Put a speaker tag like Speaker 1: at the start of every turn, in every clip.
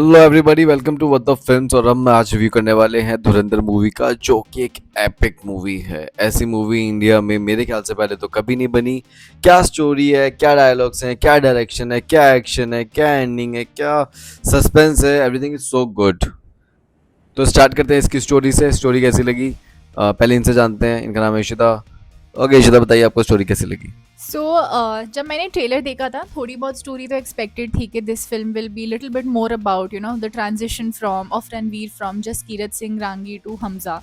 Speaker 1: Hello everybody, welcome to what the films. और हम आज रिव्यू करने वाले हैं धुरंधर मूवी का, जो कि एक एपिक मूवी है। ऐसी मूवी इंडिया में मेरे ख्याल से पहले तो कभी नहीं बनी। क्या स्टोरी है, क्या डायलॉग्स हैं, क्या डायरेक्शन है, क्या एक्शन है, क्या एंडिंग है, क्या सस्पेंस है, एवरीथिंग इज सो गुड। तो स्टार्ट करते हैं इसकी स्टोरी से। स्टोरी कैसी लगी, पहले इनसे जानते हैं। इनका नाम है इशिता। ओके इशिता, बताइए आपको स्टोरी कैसी लगी।
Speaker 2: जब मैंने ट्रेलर देखा था, थोड़ी बहुत स्टोरी तो एक्सपेक्टेड थी कि this film will be little bit more about the transition from of Ranveer from Jaskirat Singh Rangi to Hamza.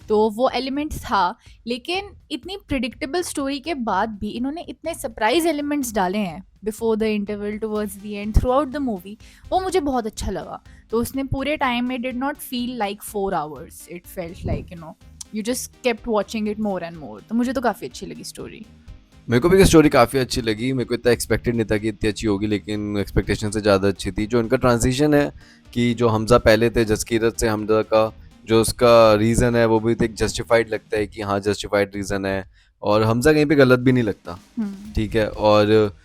Speaker 2: तो वो एलिमेंट था, लेकिन इतनी प्रिडिक्टेबल स्टोरी के बाद भी इन्होंने इतने सरप्राइज एलिमेंट्स डाले हैं before the interval towards the end through out the movie. वो मुझे बहुत अच्छा लगा। तो उसने पूरे टाइम में did not feel like 4 hours, it felt like you just kept watching it more and more. तो मुझे तो काफ़ी अच्छी लगी स्टोरी।
Speaker 1: मेरे को भी स्टोरी काफ़ी अच्छी लगी। मेरे को इतना एक्सपेक्टेड नहीं था कि इतनी अच्छी होगी, लेकिन एक्सपेक्टेशन से ज़्यादा अच्छी थी। जो इनका ट्रांजिशन है कि जो हमज़ा पहले थे जसकीरत से हमज़ा का, जो उसका रीज़न है वो भी एक जस्टिफाइड लगता है कि हाँ जस्टिफाइड रीज़न है। और हमज़ा कहीं पे गलत भी नहीं लगता।
Speaker 2: हम्म।
Speaker 1: ठीक है। और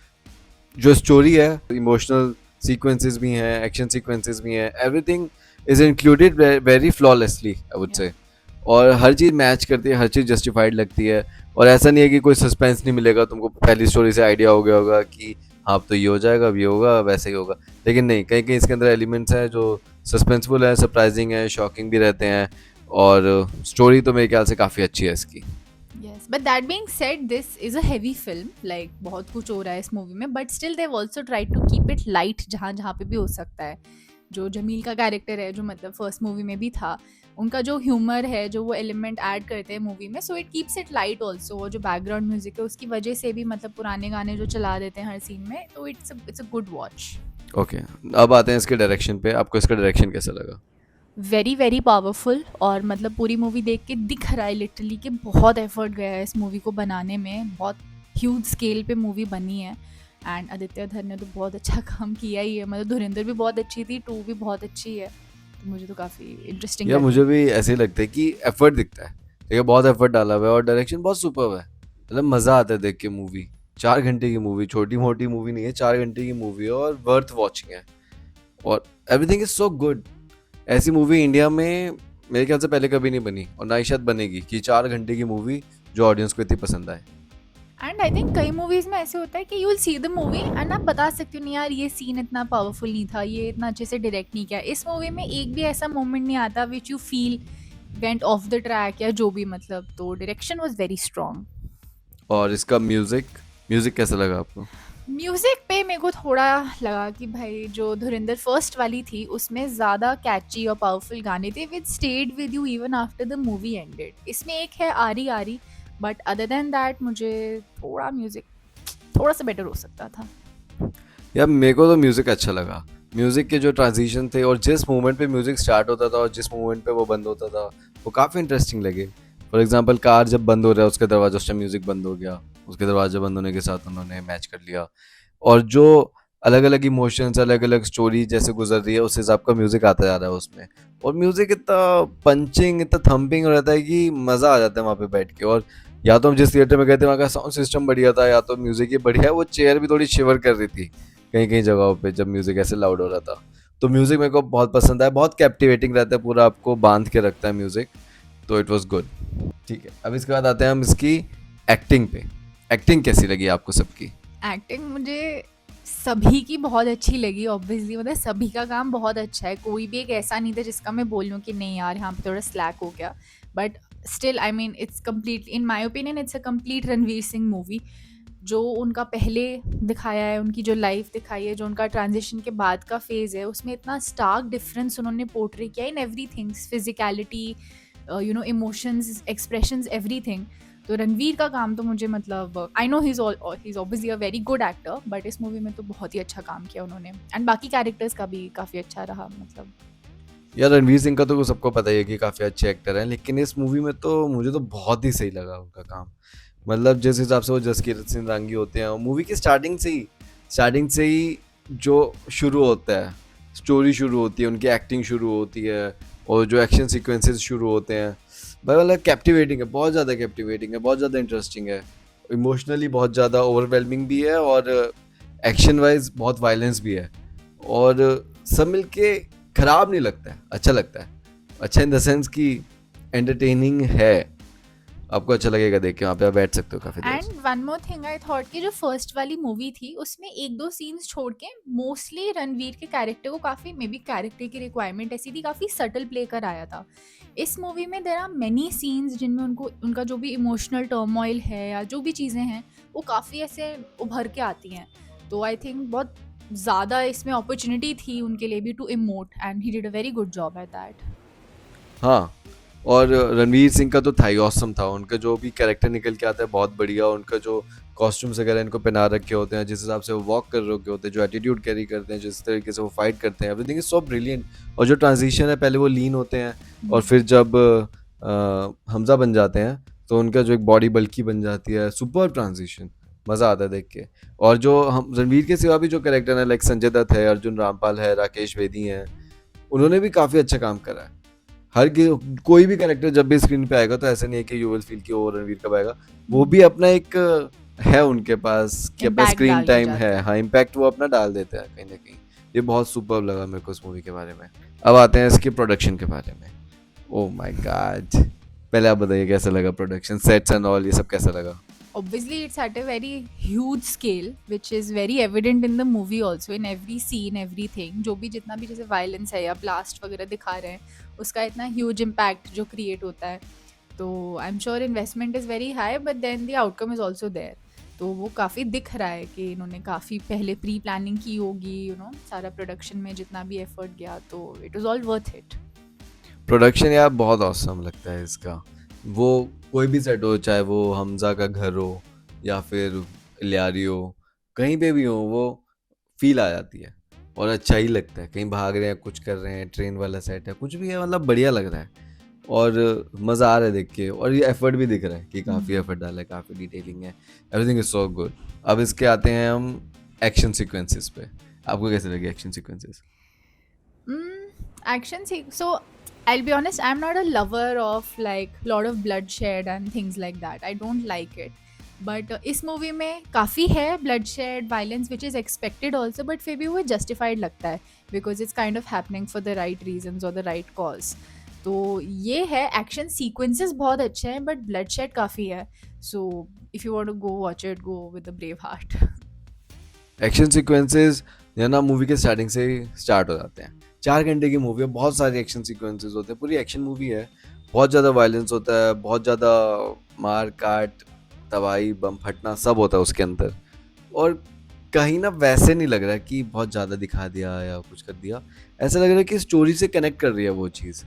Speaker 1: जो स्टोरी है, इमोशनल सीक्वेंसेस भी हैं, एक्शन सीक्वेंसेस भी हैं, everything is included very flawlessly I would say. और हर चीज़ मैच करती है, हर चीज़ जस्टिफाइड लगती है। और ऐसा नहीं है कि कोई सस्पेंस नहीं मिलेगा तुमको। पहली स्टोरी से आइडिया हो गया होगा कि हाँ अब तो ये हो जाएगा, अब ये होगा, वैसे ही होगा। लेकिन नहीं, कहीं कहीं इसके अंदर एलिमेंट्स हैं जो सस्पेंसफुल है, सरप्राइजिंग है, शॉकिंग भी रहते हैं। और स्टोरी तो मेरे ख्याल से काफ़ी अच्छी है इसकी।
Speaker 2: Yes, but that being said, this is a heavy film. Like बहुत कुछ हो रहा है इस मूवी में, but still they've also tried to keep it light जहाँ जहाँ पे भी हो सकता है। जो जमील का कैरेक्टर है, जो मतलब फर्स्ट मूवी में भी था, उनका जो ह्यूमर है, जो वो एलिमेंट ऐड करते हैं मूवी में, so it keeps it light also. और जो बैकग्राउंड म्यूजिक है उसकी वजह से भी, मतलब पुराने गाने जो चला देते हैं हर सीन में, तो it's a good watch.
Speaker 1: Okay, अब आते हैं इसके डायरेक्शन पे। आपको इसका डायरेक्शन कैसा लगा।
Speaker 2: Very very powerful. और मतलब पूरी मूवी देख के दिख रहा है लिटरली कि बहुत एफर्ट गया है इस मूवी को बनाने में। बहुत ह्यूज स्केल पे मूवी बनी है। एंड आदित्य धर ने तो बहुत अच्छा काम किया ही है। मतलब धुरंधर भी बहुत अच्छी थी, 2 भी बहुत अच्छी है। तो मुझे तो काफ़ी इंटरेस्टिंग
Speaker 1: या
Speaker 2: लगी।
Speaker 1: मुझे भी ऐसे ही लगता है कि एफर्ट दिखता है। ठीक है, बहुत एफर्ट डाला हुआ है और डायरेक्शन बहुत सुपर है। मतलब मज़ा आता है देख के मूवी। 4 घंटे की मूवी, छोटी मोटी मूवी नहीं है, 4 घंटे की मूवी है और वर्थ वॉचिंग है। और एवरीथिंग इज सो गुड। ऐसी मूवी इंडिया में मेरे ख्याल से पहले कभी नहीं बनी और ना ही शायद बनेगी कि 4 घंटे की मूवी जो ऑडियंस को इतनी पसंद आए।
Speaker 2: एंड आई थिंक कई मूवीज में ऐसे होता है कि you will see the movie and आप बता सकते हो नहीं यार, ये सीन इतना पावरफुल नहीं था, ये इतना अच्छे से डायरेक्ट नहीं किया। इस मूवी में एक भी ऐसा मोमेंट नहीं आता which you feel went of the track या जो भी। मतलब तो डायरेक्शन वॉज वेरी स्ट्रॉन्ग।
Speaker 1: और इसका म्यूजिक म्यूजिक कैसा लगा आपको।
Speaker 2: म्यूजिक पे मेरे को थोड़ा लगा कि भाई जो धुरंधर फर्स्ट वाली थी उसमें ज़्यादा कैची और पावरफुल गाने थे which stayed with you even after the movie ended. इसमें एक है आरी आरी, बट अदर देन दैट मुझे थोड़ा म्यूजिक थोड़ा सा बेटर हो सकता था।
Speaker 1: यार मेरे को तो म्यूज़िक अच्छा लगा। म्यूज़िक के जो ट्रांजिशन थे और जिस मोमेंट पे म्यूज़िक स्टार्ट होता था और जिस मोमेंट पे वो बंद होता था, वो काफ़ी इंटरेस्टिंग लगे। फॉर एग्जांपल कार जब बंद हो रहा है, उसका दरवाजा, उस टाइम म्यूज़िक बंद हो गया। उसके दरवाजा बंद होने के साथ उन्होंने मैच कर लिया। और जो अलग अलग इमोशंस, अलग अलग स्टोरी जैसे गुजर रही है, उस हिसाब का म्यूज़िक आता जा रहा है उसमें। और म्यूज़िक इतना पंचिंग, इतना थम्पिंग रहता है कि मज़ा आ जाता है वहाँ पे बैठ के। और या तो हम जिस थिएटर में गए थे वहाँ का साउंड सिस्टम बढ़िया था, या तो म्यूज़िक ही बढ़िया है। वो चेयर भी थोड़ी शिवर कर रही थी कहीं कहीं जगहों पे जब म्यूज़िक ऐसे लाउड हो रहा था। तो म्यूज़िक मेरे को बहुत पसंद आया। बहुत कैप्टिवेटिंग रहता है, पूरा आपको बांध के रखता है म्यूज़िक। तो इट वाज गुड। ठीक है, अब इसके बाद आते हैं हम इसकी एक्टिंग पे। एक्टिंग कैसी लगी आपको सबकी।
Speaker 2: एक्टिंग मुझे सभी की बहुत अच्छी लगी ऑब्वियसली। मतलब सभी का काम बहुत अच्छा है, कोई भी एक ऐसा नहीं था जिसका मैं बोल लूँ कि नहीं यार यहाँ पे थोड़ा स्लैक हो गया। But still I mean it's complete, in my opinion it's a complete Ranveer Singh movie. जो उनका पहले दिखाया है, उनकी जो लाइफ दिखाई है, जो उनका ट्रांजिशन के बाद का फेज़ है, उसमें इतना स्टार्क डिफरेंस उन्होंने पोर्ट्रे किया in every things, physicality, emotions, expressions, everything. तो रणवीर का काम तो मुझे, मतलब I know he is obviously a very good actor, but इस मूवी में तो बहुत ही अच्छा काम किया उन्होंने। एंड बाकी कैरेक्टर्स का भी काफ़ी अच्छा रहा मतलब।
Speaker 1: यार रणवीर सिंह का तो सबको पता ही है कि काफ़ी अच्छे एक्टर हैं, लेकिन इस मूवी में तो मुझे तो बहुत ही सही लगा उनका काम। मतलब जिस हिसाब से वो जसकीरत सिंह रांगी होते हैं, मूवी की स्टार्टिंग से ही जो शुरू होता है, स्टोरी शुरू होती है, उनकी एक्टिंग शुरू होती है और जो एक्शन सीक्वेंसेस शुरू होते हैं, भाई मतलब कैप्टिवेटिंग है, बहुत ज़्यादा कैप्टिवेटिंग है, बहुत ज़्यादा इंटरेस्टिंग है। इमोशनली बहुत ज़्यादा ओवरवेलमिंग भी है और एक्शन वाइज बहुत वायलेंस भी है। और सब मिलके खराब नहीं लगता है, अच्छा लगता है। अच्छा इन द सेंस कि एंटरटेनिंग है, आपको अच्छा लगेगा देख के, वहाँ पे आप बैठ सकते हो काफ़ी there
Speaker 2: and one more thing I thought कि जो फर्स्ट वाली मूवी थी उसमें एक दो सीन्स छोड़ के मोस्टली रणवीर के कैरेक्टर को काफ़ी मे बी कैरेक्टर की रिक्वायरमेंट ऐसी थी, काफ़ी सटल प्ले कर आया था। इस मूवी में देर आर मेनी सीन्स जिनमें उनको उनका जो भी इमोशनल टर्मोइल है या जो भी चीज़ें हैं वो काफ़ी ऐसे उभर के आती हैं। तो आई थिंक बहुत ज़्यादा इसमें अपॉर्चुनिटी थी उनके लिए भी to emote and he did a very good job at that.
Speaker 1: हाँ, और रणवीर सिंह का तो था ही ऑसम था, उनका जो भी कैरेक्टर निकल के आता है बहुत बढ़िया, उनका जो कॉस्ट्यूम्स वगैरह इनको पहना रखे होते हैं, जिस हिसाब से वो वॉक कर रखे होते हैं, जो एटीट्यूड कैरी करते हैं, जिस तरीके से वो फाइट करते हैं, एवरीथिंग इज सो ब्रिलियंट। और जो ट्रांजिशन है, पहले वो लीन होते हैं और फिर जब हमजा बन जाते हैं तो उनका जो एक बॉडी बल्की बन जाती है, सुपर ट्रांजिशन, मज़ा आता है देख के। और जो हम रणवीर के सिवा भी जो कैरेक्टर है, लाइक संजय दत्त है, अर्जुन रामपाल है, राकेश बेदी हैं, उन्होंने भी काफ़ी अच्छा काम करा है। कोई भी कैरेक्टर जब भी स्क्रीन पे आएगा तो ऐसा नहीं है कि यू विल फील कि वो रणवीर कब आएगा, वो भी अपना एक है उनके पास कि अपना
Speaker 2: इम्पैक्ट
Speaker 1: स्क्रीन
Speaker 2: डाल के
Speaker 1: टाइम
Speaker 2: जाते
Speaker 1: है,
Speaker 2: हैं।
Speaker 1: हाँ इम्पैक्ट वो अपना डाल देते हैं कहीं ना कहीं। ये बहुत सुपर लगा मेरे को इस मूवी के बारे में। अब आते हैं इसके प्रोडक्शन के बारे में। ओ माय गॉड, पहले आप बताइए कैसा लगा प्रोडक्शन, सेट्स एंड ऑल, ये सब कैसा लगा?
Speaker 2: Obviously it's at a very huge scale which is very evident in the movie also, in every scene everything जो भी जितना भी जैसे violence है या blast वगैरह दिखा रहे हैं उसका इतना huge impact जो create होता है। तो I'm sure investment is very high but then the outcome is also there। तो वो काफ़ी दिख रहा है कि इन्होंने काफ़ी पहले प्री प्लानिंग की होगी, यू नो सारा प्रोडक्शन में जितना भी एफर्ट गया, तो it was all worth it.
Speaker 1: Production यार बहुत औसम लगता है इसका। वो कोई भी सेट हो, चाहे वो हमजा का घर हो या फिर इलियारी हो, कहीं पे भी हो, वो फील आ जाती है और अच्छा ही लगता है। कहीं भाग रहे हैं, कुछ कर रहे हैं, ट्रेन वाला सेट है, कुछ भी है, मतलब बढ़िया लग रहा है और मज़ा आ रहा है देख के। और ये एफर्ट भी दिख रहा है कि काफ़ी एफर्ट डाला है, काफ़ी डिटेलिंग है, एवरीथिंग इज सो गुड। अब इसके आते हैं हम एक्शन सीक्वेंसेस पे। आपको कैसे लगे action sequences?
Speaker 2: Action so I'll be honest, I'm not a lover of like lot of bloodshed and things like that. I don't like it. But इस मूवी में काफ़ी है bloodshed violence which is expected also, but फिर भी वो justified लगता है because it's kind of happening for the right reasons or the right cause. तो ये है, एक्शन सीक्वेंसेस बहुत अच्छे हैं बट bloodshed काफ़ी है। So if you want to go watch it, go with a brave heart।
Speaker 1: Action sequences या ना मूवी के स्टार्टिंग से ही स्टार्ट हो जाते हैं। 4 घंटे की मूवी है, बहुत सारे एक्शन सीक्वेंसेस होते हैं, पूरी एक्शन मूवी है, बहुत ज़्यादा वायलेंस होता है, बहुत ज़्यादा मार काट, तबाही, बम फटना सब होता है उसके अंदर। और कहीं ना वैसे नहीं लग रहा है कि बहुत ज़्यादा दिखा दिया या कुछ कर दिया, ऐसा लग रहा है कि स्टोरी से कनेक्ट कर रही है वो चीज़।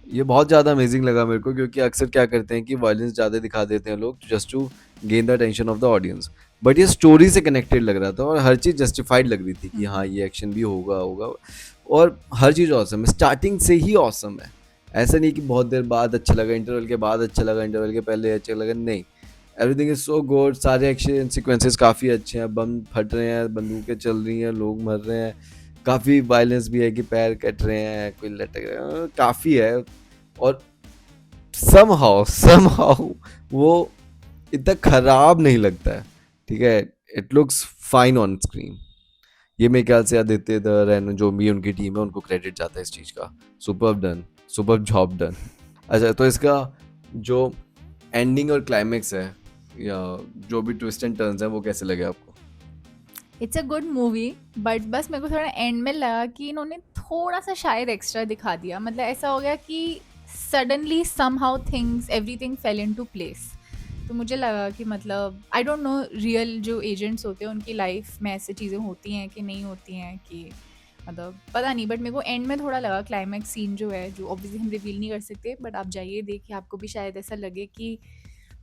Speaker 1: ये बहुत ज़्यादा अमेजिंग लगा मेरे को, क्योंकि अक्सर क्या करते हैं कि वायलेंस ज़्यादा दिखा देते हैं लोग just to gain the attention of the audience, but ये स्टोरी से कनेक्टेड लग रहा था और हर चीज़ जस्टिफाइड लग रही थी कि हाँ ये एक्शन भी होगा होगा, और हर चीज़ ऑसम है, स्टार्टिंग से ही ऑसम है। ऐसा नहीं कि बहुत देर बाद अच्छा लगा, इंटरवल के बाद अच्छा लगा, इंटरवल के पहले अच्छा लगा, नहीं, एवरीथिंग इज सो गुड। सारे एक्शन सीक्वेंसेस काफ़ी अच्छे हैं, बम फट रहे हैं, बंदूकें चल रही हैं, लोग मर रहे हैं, काफ़ी वायलेंस भी है कि पैर कट रहे हैं, कोई लटक रहे हैं, काफ़ी है। और somehow वो इतना खराब नहीं लगता है, ठीक है, it looks fine on screen. ये मेरे ख्याल से आदित्य दर एंड जो भी उनकी टीम है उनको क्रेडिट जाता है इस चीज़ का। Superb done, superb job done. अच्छा, तो इसका जो एंडिंग और क्लाइमेक्स है या जो भी ट्विस्ट एंड टर्न्स हैं वो कैसे लगे आपको?
Speaker 2: It's a good movie but बस मेरे को थोड़ा एंड में लगा कि इन्होंने थोड़ा सा शायद एक्स्ट्रा दिखा दिया, मतलब ऐसा हो गया कि suddenly somehow things everything fail into place. तो मुझे लगा कि मतलब आई डोंट नो रियल जो एजेंट्स होते हैं उनकी लाइफ में ऐसी चीज़ें होती हैं कि नहीं होती हैं, कि मतलब पता नहीं, बट मेरे को एंड में थोड़ा लगा क्लाइमैक्स सीन जो है, जो ऑब्वियसली हम रिवील नहीं कर सकते, बट आप जाइए देखिए, आपको भी शायद ऐसा लगे कि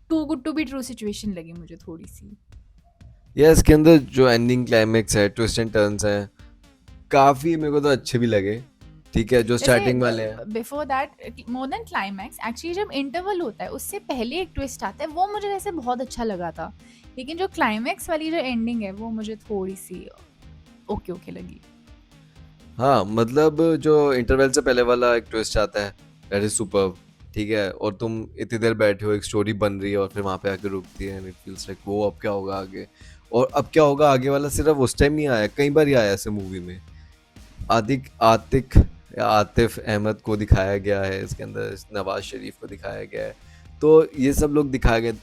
Speaker 2: too good to be true situation लगी मुझे थोड़ी सी।
Speaker 1: या इसके अंदर जो एंडिंग क्लाइमेक्स है, ट्विस्ट एंड टर्न्स हैं, काफ़ी मेरे को तो अच्छे भी लगे, ठीक है, जो स्टार्टिंग वाले हैं।
Speaker 2: वैसे before that more than climax actually जब इंटरवल होता है उससे पहले एक ट्विस्ट आता है, वो मुझे वैसे बहुत अच्छा लगा था, लेकिन जो क्लाइमैक्स वाली जो एंडिंग है वो मुझे थोड़ी सी ओके ओके लगी।
Speaker 1: हाँ, मतलब जो इंटरवल से पहले वाला एक ट्विस्ट आता है, दैट इज सुपर्ब, ठीक है, और तुम इतनी देर बैठे हो, एक स्टोरी बन रही है और फिर वहाँ पे आके रुकती है एंड इट फील्स लाइक वो अब क्या होगा आगे, और अब क्या होगा आगे वाला सिर्फ उस टाइम नहीं आया, कई बार ही आया ऐसे मूवी में। आतिक आतिक या आतिफ अहमद को दिखाया गया है इसके अंदर, नवाज शरीफ को दिखाया गया है, तो ये सब लोग दिखाए गए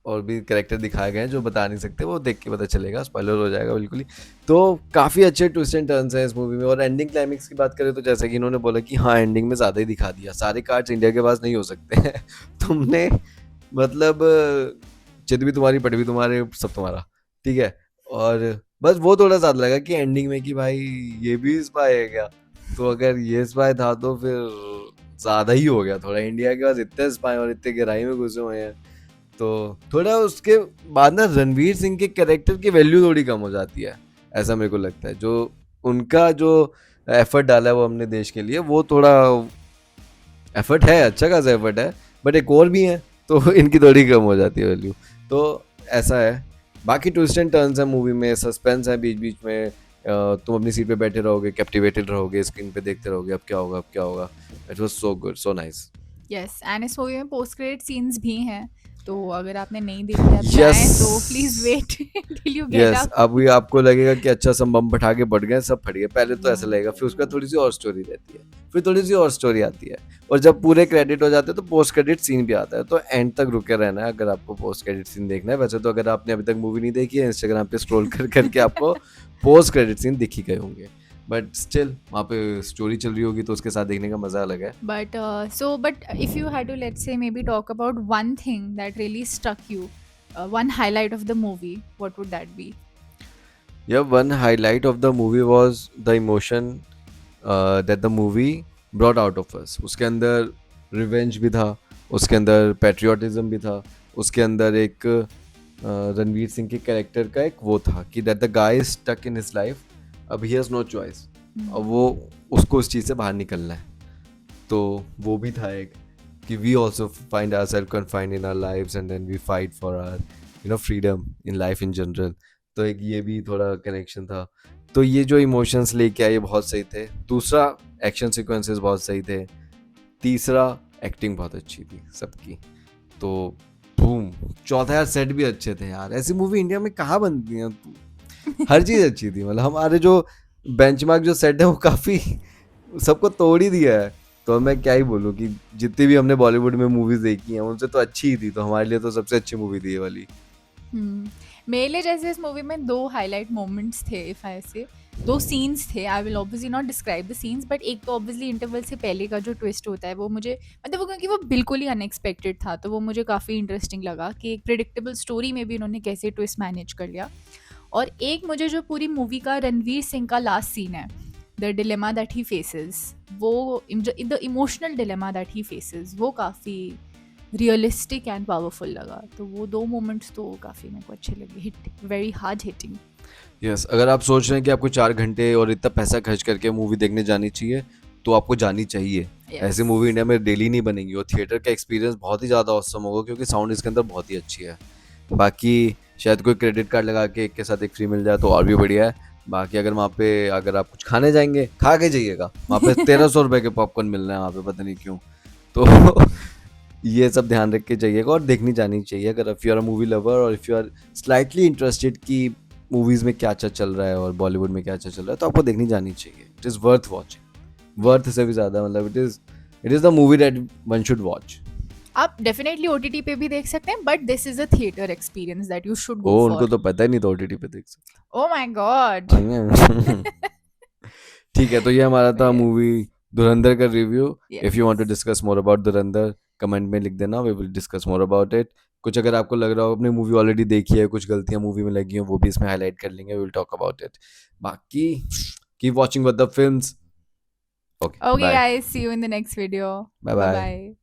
Speaker 1: और भी कैरेक्टर दिखाए गए हैं जो बता नहीं सकते, वो देख के पता चलेगा, स्पॉइलर हो जाएगा बिल्कुल ही। तो काफ़ी अच्छे ट्विस्ट एंड टर्न्स हैं इस मूवी में। और एंडिंग क्लाइमेक्स की बात करें तो जैसा कि इन्होंने बोला कि हाँ एंडिंग में ज़्यादा ही दिखा दिया, सारे कार्ड्स इंडिया के पास नहीं हो सकते हैं तुमने मतलब चित भी तुम्हारी पट भी तुम्हारे सब तुम्हारा, ठीक है। और बस वो थोड़ा ज़्यादा लगा कि एंडिंग में कि भाई ये भी स्पाई है क्या, तो अगर ये स्पाई था तो फिर ज़्यादा ही हो गया थोड़ा, इंडिया के पास इतने स्पाई और इतने गहराई में घुसे हुए हैं, तो थोड़ा उसके बाद ना रणवीर सिंह के कैरेक्टर की वैल्यू थोड़ी कम हो जाती है, ऐसा मेरे को लगता है। जो उनका जो एफर्ट डाला है वो हमने देश के लिए, वो थोड़ा एफर्ट है, अच्छा खासा एफर्ट है, बट एक और भी है तो इनकी थोड़ी कम हो जाती है वैल्यू, तो ऐसा है। बाकी ट्विस्ट एंड टर्न्स है मूवी में, सस्पेंस है बीच बीच में, तुम अपनी सीट पे बैठे रहोगे, कैप्टिवेटेड रहोगे, स्क्रीन पे देखते रहोगे अब क्या होगा अब क्या होगा। It was so good, so nice.
Speaker 2: Yes, and इस मूवी में पोस्ट क्रेडिट सीन्स भी हैं, तो अगर आपने नहीं देखी आप
Speaker 1: यस
Speaker 2: चाहें तो please wait till you get
Speaker 1: yes,
Speaker 2: up.
Speaker 1: अभी आपको लगेगा कि अच्छा सब बम पटाखे बढ़ गए, सब फट गए, पहले तो ऐसा लगेगा, फिर उसका थोड़ी सी और स्टोरी रहती है, फिर थोड़ी सी और स्टोरी आती है, और जब पूरे क्रेडिट हो जाते हैं तो पोस्ट क्रेडिट सीन भी आता है, तो एंड तक रुके रहना है अगर आपको पोस्ट क्रेडिट सीन देखना है। वैसे तो अगर आपने अभी तक मूवी नहीं देखी है, इंस्टाग्राम पे स्क्रॉल कर करके आपको पोस्ट क्रेडिट सीन दिख ही गए होंगे, बट स्टिल वहाँ पे स्टोरी चल रही होगी तो उसके साथ देखने का मजा अलग है।
Speaker 2: But if you had to, let's say, maybe talk about one thing that really struck you, one highlight of the movie, what would that be?
Speaker 1: Yeah, one highlight of the movie was the emotion that the movie brought out of us. उसके अंदर revenge भी था, उसके अंदर patriotism भी था, उसके अंदर एक रणवीर सिंह के कैरेक्टर का एक वो था कि that the guy is stuck in his life, अब ही हैज़ नो चॉइस, अब वो उसको उस चीज़ से बाहर निकलना है, तो वो भी था एक कि we also find our self confined in our lives and then we fight for our freedom in life in general, तो एक ये भी थोड़ा कनेक्शन था। तो ये जो इमोशंस लेके आए ये बहुत सही थे। दूसरा, एक्शन सीक्वेंसेस बहुत सही थे। तीसरा, एक्टिंग बहुत अच्छी थी सबकी। तो बूम। चौथा, यार सेट भी अच्छे थे यार, ऐसी मूवी इंडिया में कहाँ बनती है, हर चीज़ अच्छी थी, मतलब हमारे जो बेंचमार्क जो सेट है वो काफ़ी सबको तोड़ ही दिया है। तो मैं क्या ही बोलूँ कि जितनी भी हमने बॉलीवुड में मूवीज़ देखी हैं उनसे तो अच्छी ही थी, तो हमारे लिए तो सबसे अच्छी मूवी थी ये वाली।
Speaker 2: हम्म, मेरे लिए जैसे इस मूवी में दो हाईलाइट मोमेंट्स थे, इफ आई से दो सीन्स थे। I will obviously not describe the scenes, but एक तो ऑब्वियसली इंटरवल से पहले का जो ट्विस्ट होता है वो मुझे, मतलब वो क्योंकि वो बिल्कुल ही अनएक्सपेक्टेड था, तो वो मुझे काफ़ी इंटरेस्टिंग लगा कि एक प्रिडिक्टेबल स्टोरी में भी उन्होंने कैसे ट्विस्ट मैनेज कर लिया। और एक मुझे जो पूरी मूवी का रणवीर सिंह का लास्ट सीन है, the dilemma that he faces, वो the emotional dilemma that he faces, वो काफ़ी रियलिस्टिक एंड पावरफुल लगा। तो वो दो मोमेंट्स तो काफ़ी मेरे को अच्छे लगे, hit very hard hitting.
Speaker 1: Yes, अगर आप सोच रहे हैं कि आपको 4 घंटे और इतना पैसा खर्च करके मूवी देखने जानी चाहिए, तो आपको जानी चाहिए। ऐसी मूवी इंडिया में डेली नहीं बनेगी, और थिएटर का एक्सपीरियंस बहुत ही ज़्यादा औसम होगा क्योंकि साउंड इसके अंदर बहुत ही अच्छी है। बाकी शायद कोई क्रेडिट कार्ड लगा के एक के साथ एक फ्री मिल जाए तो और भी बढ़िया है। बाकी अगर वहाँ पे अगर आप कुछ खाने जाएंगे, खा के जाइएगा, वहाँ पे 1300 रुपये के पॉपकॉर्न मिल रहे हैं वहाँ पे, पता नहीं क्यों। तो ये सब ध्यान रख के जाइएगा और देखनी जानी चाहिए अगर if you are a movie lover और if you are slightly interested कि मूवीज़ में क्या अच्छा चल रहा है और बॉलीवुड में क्या अच्छा चल रहा है, तो आपको देखनी जानी चाहिए। It is worth watching, worth से भी ज़्यादा, मतलब it is the movie that one should watch.
Speaker 2: आप डेफिनेटली ओटीटी पे भी देख सकते हैं, but this is a theatre experience that you should go
Speaker 1: ओ, उनको
Speaker 2: फॉर।
Speaker 1: तो पता ही नहीं था ओटीटी पे देख सकते
Speaker 2: ओ माय गॉड।
Speaker 1: हैं। ठीक है, तो ये हमारा था मूवी धुरंधर का रिव्यू। If you want to
Speaker 2: yes,
Speaker 1: discuss more about Dhurandhar, comment में लिख देना, we will discuss more about it. कुछ अगर आपको लग रहा हो आपने मूवी ऑलरेडी देखी है, कुछ गलतियां मूवी में लगी हैं, वो भी इसमें हाईलाइट कर लेंगे, we will talk about it. बाकी keep watching with the films. Okay,
Speaker 2: okay
Speaker 1: bye
Speaker 2: guys, see you in the next video.
Speaker 1: Bye
Speaker 2: Bye
Speaker 1: bye.
Speaker 2: bye.